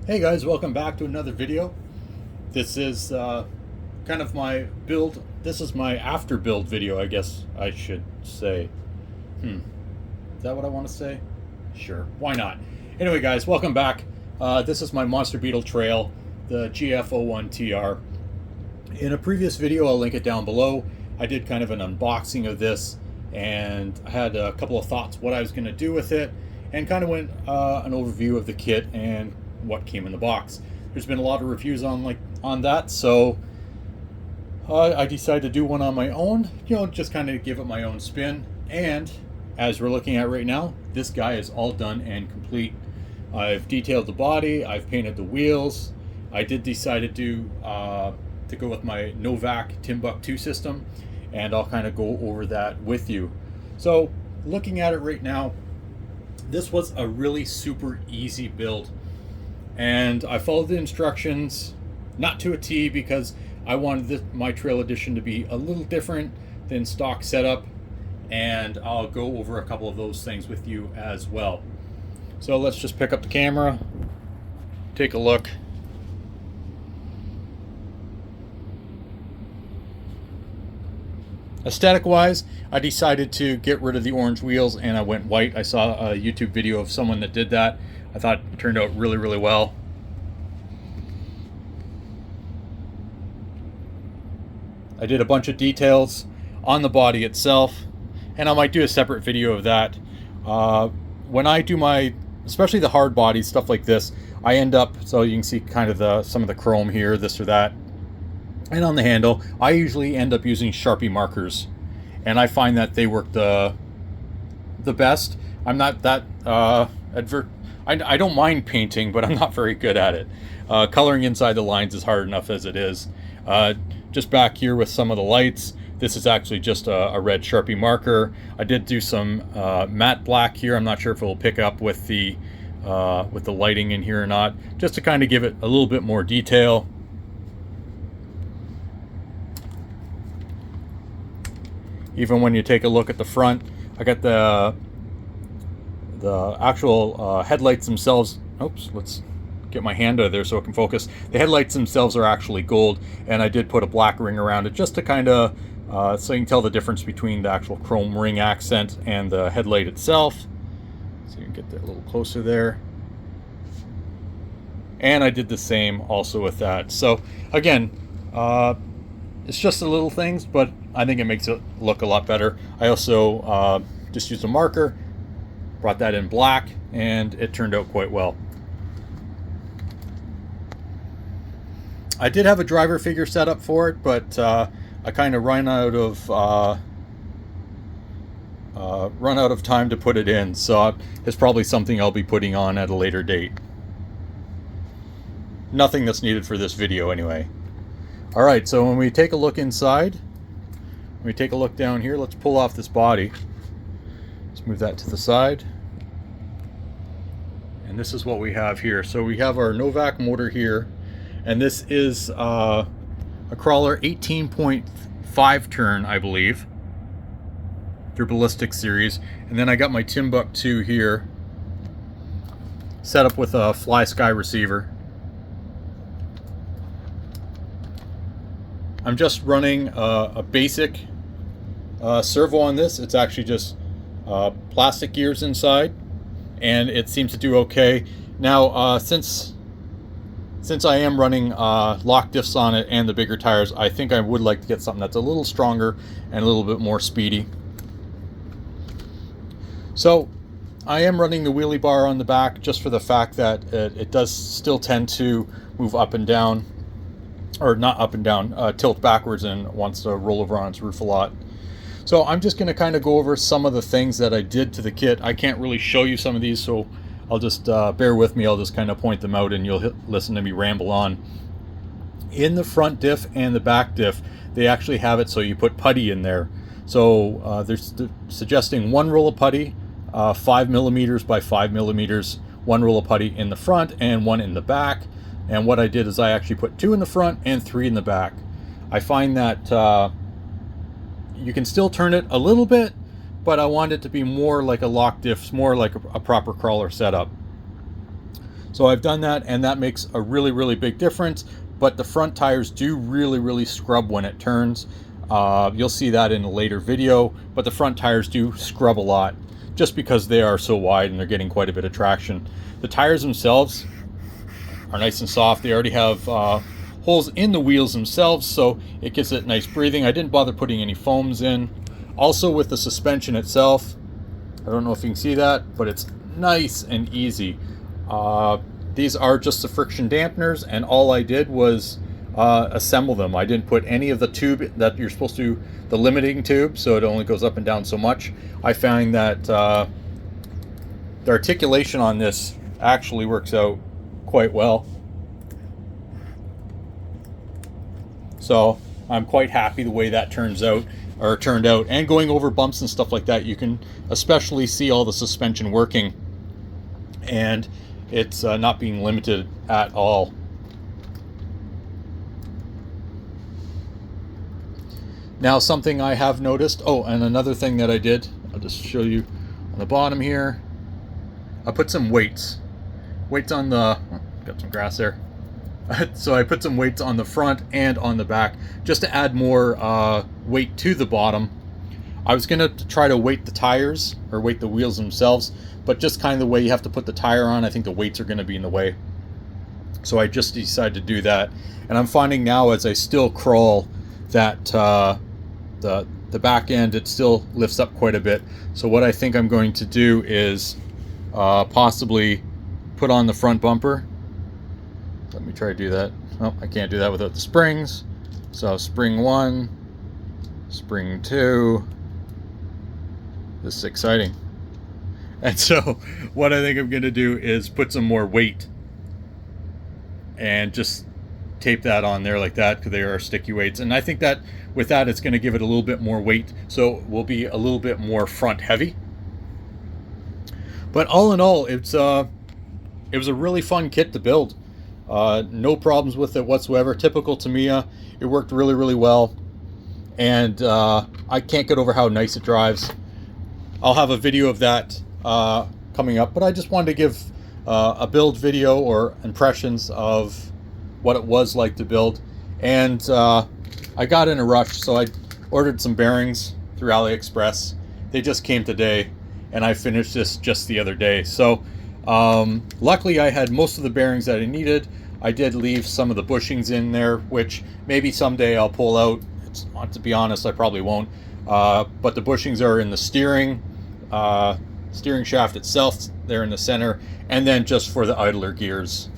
Hey guys, welcome back to another video. This is kind of my build. This is my after build video, I guess I should say. Is that what I want to say? Sure, why not? Anyway guys, welcome back. This is my Monster Beetle trail, the GF-01 TR. In a previous video, I'll link it down below, I did kind of an unboxing of this, and I had a couple of thoughts what I was going to do with it, and kind of went an overview of the kit and what came in the box. There's been a lot of reviews on that, so I decided to do one on my own, just kind of give it my own spin. And as we're looking at right now, this guy is all done and complete. I've detailed the body, I've painted the wheels. I did decide to go with my Novak Timbuk2 system, and I'll kind of go over that with you. So looking at it right now, this was a really super easy build. And I followed the instructions, not to a T, because I wanted my trail edition to be a little different than stock setup, and I'll go over a couple of those things with you as well. So let's just pick up the camera, take a look. Aesthetic wise, I decided to get rid of the orange wheels and I went white. I saw a YouTube video of someone that did that. I thought it turned out really, really well. I did a bunch of details on the body itself, and I might do a separate video of that. When I do especially the hard body stuff like this, I end up, so you can see kind of some of the chrome here, this or that. And on the handle, I usually end up using Sharpie markers, and I find that they work the best. I'm not that I don't mind painting, but I'm not very good at it. Coloring inside the lines is hard enough as it is. Just back here with some of the lights, this is actually just a red Sharpie marker. I did do some matte black here. I'm not sure if it will pick up with the lighting in here or not, just to kind of give it a little bit more detail. Even when you take a look at the front, I got the actual headlights themselves. Oops, let's get my hand out of there so it can focus. The headlights themselves are actually gold, and I did put a black ring around it just to kind of so you can tell the difference between the actual chrome ring accent and the headlight itself. So you can get that a little closer there. And I did the same also with that. So again, it's just the little things, but I think it makes it look a lot better. I also just used a marker, brought that in black, and it turned out quite well. I did have a driver figure set up for it, but I kind of run out of time to put it in, so it's probably something I'll be putting on at a later date. Nothing that's needed for this video anyway. Alright, so when we take a look inside, when we take a look down here, let's pull off this body. Let's move that to the side. And this is what we have here. So we have our Novak motor here, and this is a crawler 18.5 turn, I believe, through Ballistic series. And then I got my Timbuk2 here, set up with a Fly Sky receiver. I'm just running a basic servo on this. It's actually just plastic gears inside, and it seems to do okay. Now, since I am running lock diffs on it and the bigger tires, I think I would like to get something that's a little stronger and a little bit more speedy. So I am running the wheelie bar on the back just for the fact that it does still tend to move up and down, or not up and down, tilt backwards and wants to roll over on its roof a lot. So I'm just going to kind of go over some of the things that I did to the kit. I can't really show you some of these, so I'll just bear with me. I'll just kind of point them out and you'll listen to me ramble on. In the front diff and the back diff, they actually have it so you put putty in there. So they're suggesting one roll of putty, 5 millimeters by 5 millimeters, one roll of putty in the front and one in the back. And what I did is I actually put 2 in the front and 3 in the back. I find that you can still turn it a little bit, but I want it to be more like a lock diff, more like a proper crawler setup. So I've done that, and that makes a really, really big difference. But the front tires do really, really scrub when it turns. You'll see that in a later video, but the front tires do scrub a lot just because they are so wide and they're getting quite a bit of traction. The tires themselves are nice and soft. They already have holes in the wheels themselves, so it gives it nice breathing. I didn't bother putting any foams in. Also with the suspension itself, I don't know if you can see that, but it's nice and easy. These are just the friction dampeners, and all I did was assemble them. I didn't put any of the tube that you're supposed to, the limiting tube, so it only goes up and down so much. I found that the articulation on this actually works out quite well. So I'm quite happy the way that turned out. And going over bumps and stuff like that, you can especially see all the suspension working, and it's not being limited at all. Now, something I have noticed, oh, and another thing that I did, I'll just show you on the bottom here, I put some weights on the, oh, got some grass there. So I put some weights on the front and on the back just to add more weight to the bottom. I was going to try to weight the tires, or weight the wheels themselves, but just kind of the way you have to put the tire on, I think the weights are going to be in the way. So I just decided to do that. And I'm finding now as I still crawl that the back end, it still lifts up quite a bit. So what I think I'm going to do is possibly put on the front bumper. Let me try to do that. Oh, I can't do that without the springs. So spring 1, spring 2. This is exciting. And so what I think I'm going to do is put some more weight and just tape that on there like that, because they are sticky weights. And I think that with that, it's going to give it a little bit more weight, so it will be a little bit more front heavy. But all in all, it was a really fun kit to build. No problems with it whatsoever. Typical Tamiya. It worked really, really well, and I can't get over how nice it drives. I'll have a video of that coming up, but I just wanted to give a build video or impressions of what it was like to build. And I got in a rush, so I ordered some bearings through AliExpress. They just came today, and I finished this just the other day. So luckily I had most of the bearings that I needed. I did leave some of the bushings in there, which maybe someday I'll pull out. To be honest, I probably won't. But the bushings are in the steering shaft itself. They're in the center, and then just for the idler gears,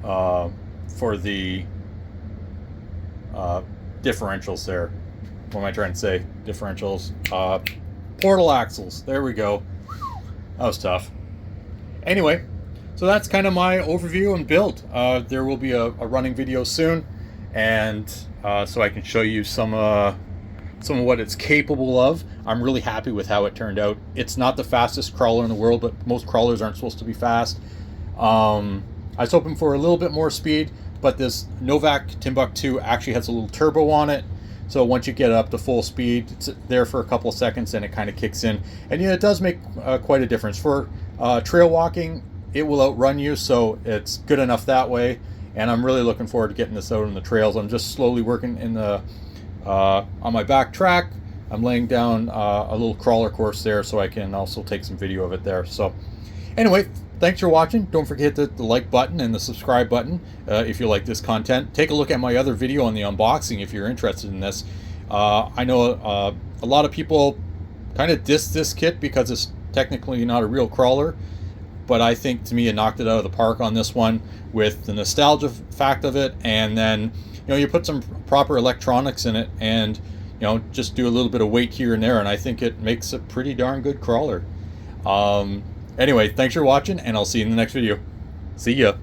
for the differentials there. What am I trying to say? Differentials. Portal axles. There we go. That was tough. Anyway, so that's kind of my overview and build. There will be a running video soon, and so I can show you some of what it's capable of. I'm really happy with how it turned out. It's not the fastest crawler in the world, but most crawlers aren't supposed to be fast. I was hoping for a little bit more speed, but this Novak Timbuktu actually has a little turbo on it. So once you get up to full speed, it's there for a couple of seconds and it kind of kicks in. And yeah, it does make quite a difference. For trail walking, it will outrun you, so it's good enough that way. And I'm really looking forward to getting this out on the trails. I'm just slowly working in the on my back track. I'm laying down a little crawler course there, so I can also take some video of it there. So anyway, thanks for watching. Don't forget to hit the like button and the subscribe button if you like this content. Take a look at my other video on the unboxing if you're interested in this. I know a lot of people kind of diss this kit because it's technically not a real crawler, but I think Tamiya knocked it out of the park on this one with the nostalgia fact of it, and then you put some proper electronics in it, and just do a little bit of weight here and there, and I think it makes a pretty darn good crawler. Anyway, thanks for watching, and I'll see you in the next video. See ya.